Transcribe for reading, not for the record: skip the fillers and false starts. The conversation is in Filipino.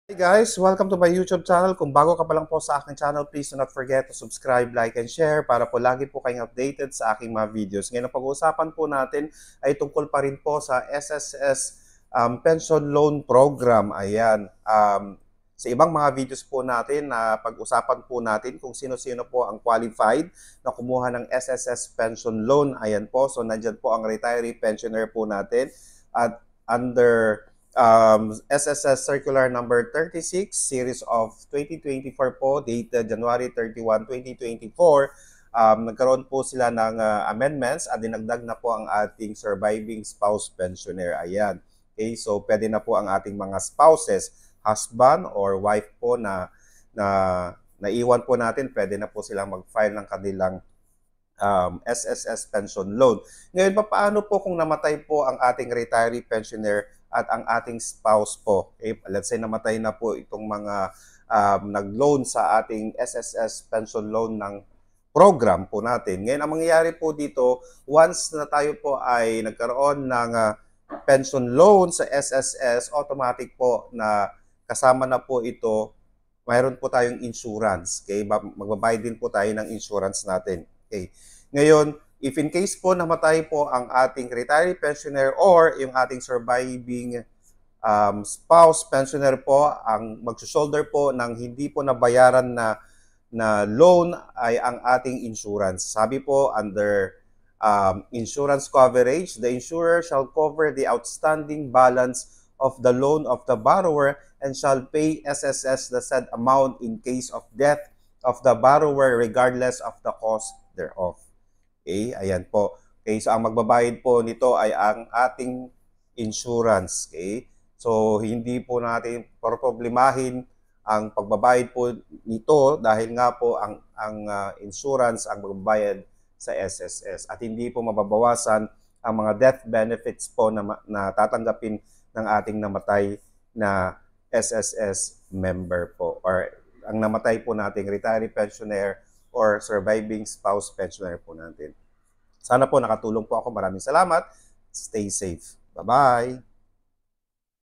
Hey guys, welcome to my YouTube channel. Kung bago ka pa lang po sa aking channel, please do not forget to subscribe, like, and share para po lagi po kayong updated sa aking mga videos. Ngayon, ang pag-uusapan po natin ay tungkol pa rin po sa SSS Pension Loan Program. Ayan. Sa ibang mga videos po natin na pag-usapan po natin kung sino-sino po ang qualified na kumuha ng SSS Pension Loan. Ayan po. So, nandyan po ang retiree pensioner po natin at under SSS Circular number 36 series of 2024 po, dated January 31, 2024. Nagkaroon po sila ng amendments at dinagdag na po ang ating surviving spouse pensioner. Ayan. Okay, so pwede na po ang ating mga spouses, husband or wife po na naiwan po natin, pwede na po silang mag-file ng kanilang SSS pension loan. Ngayon, paano po kung namatay po ang ating retiree pensioner at ang ating spouse po? Okay, let's say namatay na po itong mga nag-loan sa ating SSS pension loan ng program po natin. Ngayon, ang mangyayari po dito, once na tayo po ay nagkaroon ng pension loan sa SSS, automatic po na kasama na po ito, mayroon po tayong insurance. Okay? Magbabayad din po tayo ng insurance natin. Okay. Ngayon, if in case po namatay po ang ating retiree pensioner or yung ating surviving spouse pensioner po, ang magsushoulder po ng hindi po nabayaran na loan ay ang ating insurance. Sabi po, under insurance coverage, the insurer shall cover the outstanding balance of the loan of the borrower and shall pay SSS the said amount in case of death of the borrower regardless of the cost thereof. Okay, ayan po. Okay, so ang magbabayad po nito ay ang ating insurance. Okay, so hindi po natin problemahin ang pagbabayad po nito dahil nga po ang insurance ang magbabayad sa SSS at hindi po mababawasan ang mga death benefits po na tatanggapin ng ating namatay na SSS member po or ang namatay po nating retiree pensioner or surviving spouse pensioner po natin. Sana po nakatulong po ako. Maraming salamat. Stay safe. Bye-bye.